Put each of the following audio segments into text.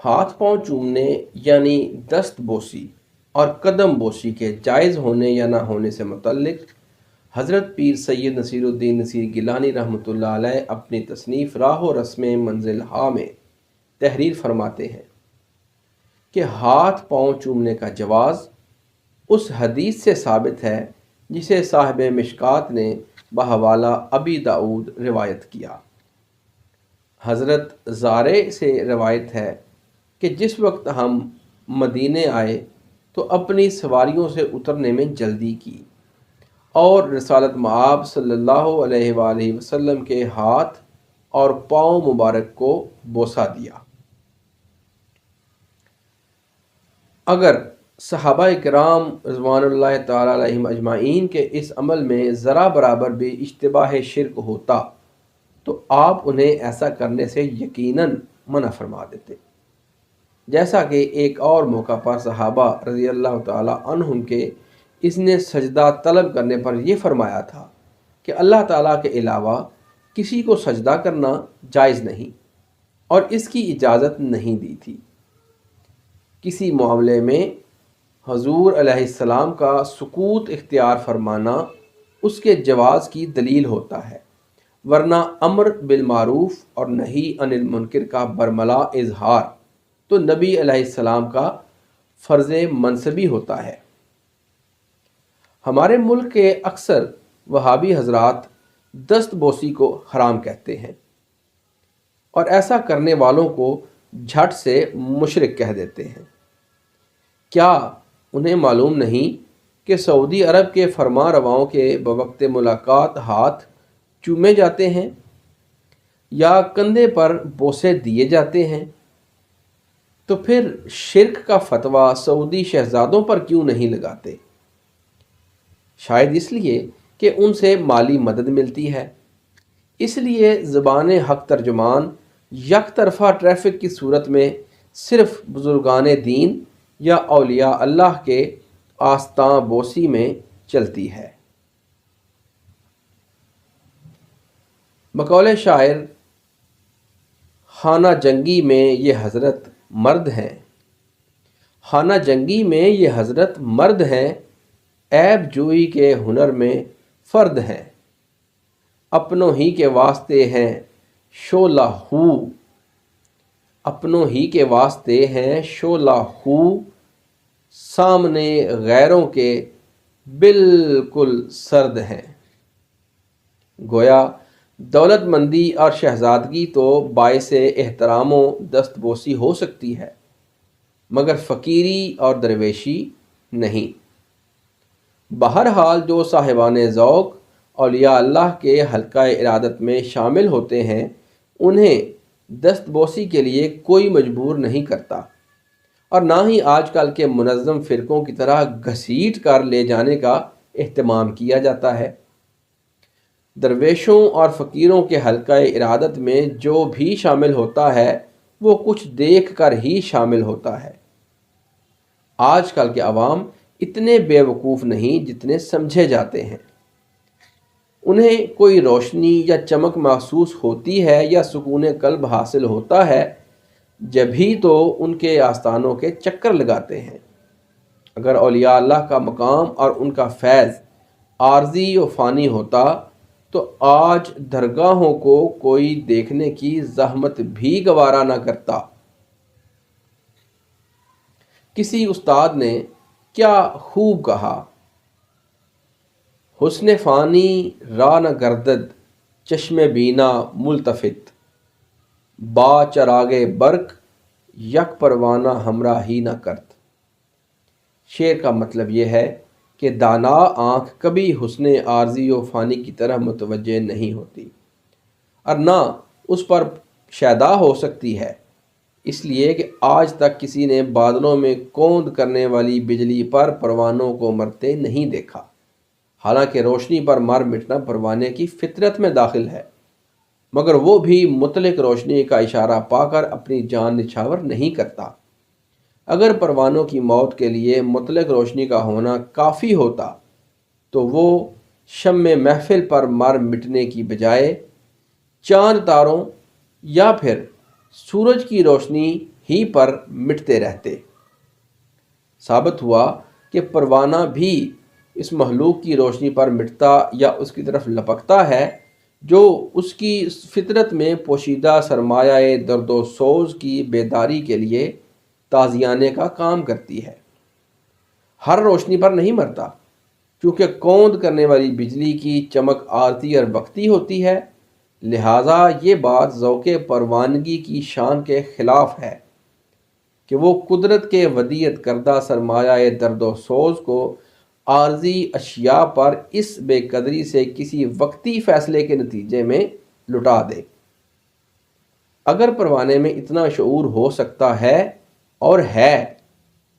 ہاتھ پاؤں چومنے یعنی دست بوسی اور قدم بوسی کے جائز ہونے یا نہ ہونے سے متعلق حضرت پیر سید نصیر الدین نصیر گیلانی رحمۃ اللہ علیہ اپنی تصنیف راہ و رسم منزل ہا میں تحریر فرماتے ہیں کہ ہاتھ پاؤں چومنے کا جواز اس حدیث سے ثابت ہے جسے صاحب مشکات نے بحوالہ ابی داؤد روایت کیا۔ حضرت زارع سے روایت ہے کہ جس وقت ہم مدینے آئے تو اپنی سواریوں سے اترنے میں جلدی کی اور رسالت مآب صلی اللہ علیہ وآلہ وسلم کے ہاتھ اور پاؤں مبارک کو بوسہ دیا۔ اگر صحابہ کرام رضوان اللہ تعالیٰ علیہم اجمعین کے اس عمل میں ذرا برابر بھی اشتباہ شرک ہوتا تو آپ انہیں ایسا کرنے سے یقیناً منع فرما دیتے، جیسا کہ ایک اور موقع پر صحابہ رضی اللہ تعالیٰ عنہم کے اس نے سجدہ طلب کرنے پر یہ فرمایا تھا کہ اللہ تعالیٰ کے علاوہ کسی کو سجدہ کرنا جائز نہیں اور اس کی اجازت نہیں دی تھی۔ کسی معاملے میں حضور علیہ السلام کا سکوت اختیار فرمانا اس کے جواز کی دلیل ہوتا ہے، ورنہ امر بالمعروف اور نہی عن المنکر کا برملا اظہار تو نبی علیہ السلام کا فرض منصبی ہوتا ہے۔ ہمارے ملک کے اکثر وہابی حضرات دست بوسی کو حرام کہتے ہیں اور ایسا کرنے والوں کو جھٹ سے مشرک کہہ دیتے ہیں۔ کیا انہیں معلوم نہیں کہ سعودی عرب کے فرما رواؤں کے بوقت ملاقات ہاتھ چومے جاتے ہیں یا کندھے پر بوسے دیے جاتے ہیں؟ تو پھر شرک کا فتویٰ سعودی شہزادوں پر کیوں نہیں لگاتے؟ شاید اس لیے کہ ان سے مالی مدد ملتی ہے۔ اس لیے زبان حق ترجمان یک طرفہ ٹریفک کی صورت میں صرف بزرگان دین یا اولیاء اللہ کے آستاں بوسی میں چلتی ہے۔ بقول شاعر، خانہ جنگی میں یہ حضرت مرد ہیں، خانہ جنگی میں یہ حضرت مرد ہیں، عیب جوئی کے ہنر میں فرد ہیں، اپنوں ہی کے واسطے ہیں شعلہ ہو، اپنوں ہی کے واسطے ہیں شعلہ ہو، سامنے غیروں کے بالکل سرد ہیں۔ گویا دولت مندی اور شہزادگی تو باعث احترام و دست بوسی ہو سکتی ہے، مگر فقیری اور درویشی نہیں۔ بہرحال جو صاحبان ذوق اولیاء اللہ کے حلقہ ارادت میں شامل ہوتے ہیں انہیں دست بوسی کے لیے کوئی مجبور نہیں کرتا، اور نہ ہی آج کل کے منظم فرقوں کی طرح گھسیٹ کر لے جانے کا اہتمام کیا جاتا ہے۔ درویشوں اور فقیروں کے حلقہ ارادت میں جو بھی شامل ہوتا ہے وہ کچھ دیکھ کر ہی شامل ہوتا ہے۔ آج کل کے عوام اتنے بے وقوف نہیں جتنے سمجھے جاتے ہیں۔ انہیں کوئی روشنی یا چمک محسوس ہوتی ہے یا سکون قلب حاصل ہوتا ہے جبھی تو ان کے آستانوں کے چکر لگاتے ہیں۔ اگر اولیاء اللہ کا مقام اور ان کا فیض عارضی و فانی ہوتا تو آج درگاہوں کو کوئی دیکھنے کی زحمت بھی گوارا نہ کرتا۔ کسی استاد نے کیا خوب کہا، حسن فانی را نہ گردد چشم بینا ملتفت، با چراغ برق یک پروانہ ہمراہی نہ کرت۔ شعر کا مطلب یہ ہے کہ دانا آنکھ کبھی حسن عارضی و فانی کی طرح متوجہ نہیں ہوتی اور نہ اس پر شیدا ہو سکتی ہے، اس لیے کہ آج تک کسی نے بادلوں میں کوند کرنے والی بجلی پر پروانوں کو مرتے نہیں دیکھا، حالانکہ روشنی پر مر مٹنا پروانے کی فطرت میں داخل ہے، مگر وہ بھی مطلق روشنی کا اشارہ پا کر اپنی جان نچھاور نہیں کرتا۔ اگر پروانوں کی موت کے لیے مطلق روشنی کا ہونا کافی ہوتا تو وہ شمع محفل پر مر مٹنے کی بجائے چاند تاروں یا پھر سورج کی روشنی ہی پر مٹتے رہتے۔ ثابت ہوا کہ پروانہ بھی اس مخلوق کی روشنی پر مٹتا یا اس کی طرف لپکتا ہے جو اس کی فطرت میں پوشیدہ سرمایہ درد و سوز کی بیداری کے لیے تازیانے کا کام کرتی ہے۔ ہر روشنی پر نہیں مرتا، چونکہ کوند کرنے والی بجلی کی چمک عارضی اور وقتی ہوتی ہے، لہٰذا یہ بات ذوق پروانگی کی شان کے خلاف ہے کہ وہ قدرت کے ودیعت کردہ سرمایہ درد و سوز کو عارضی اشیاء پر اس بے قدری سے کسی وقتی فیصلے کے نتیجے میں لٹا دے۔ اگر پروانے میں اتنا شعور ہو سکتا ہے اور ہے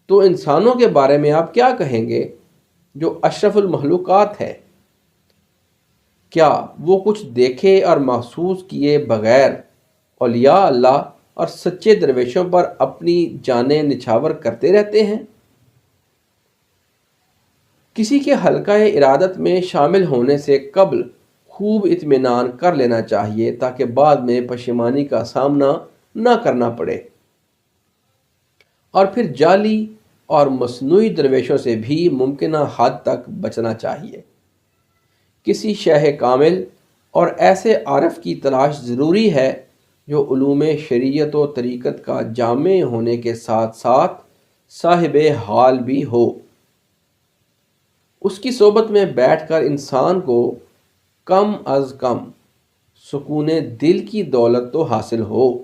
تو انسانوں کے بارے میں آپ کیا کہیں گے جو اشرف المخلوقات ہے؟ کیا وہ کچھ دیکھے اور محسوس کیے بغیر اولیاء اللہ اور سچے درویشوں پر اپنی جانیں نچھاور کرتے رہتے ہیں؟ کسی کے حلقہ ارادت میں شامل ہونے سے قبل خوب اطمینان کر لینا چاہیے تاکہ بعد میں پشیمانی کا سامنا نہ کرنا پڑے۔ اور پھر جعلی اور مصنوعی درویشوں سے بھی ممکنہ حد تک بچنا چاہیے۔ کسی شیخ کامل اور ایسے عارف کی تلاش ضروری ہے جو علوم شریعت و طریقت کا جامع ہونے کے ساتھ ساتھ صاحب حال بھی ہو۔ اس کی صحبت میں بیٹھ کر انسان کو کم از کم سکون دل کی دولت تو حاصل ہو۔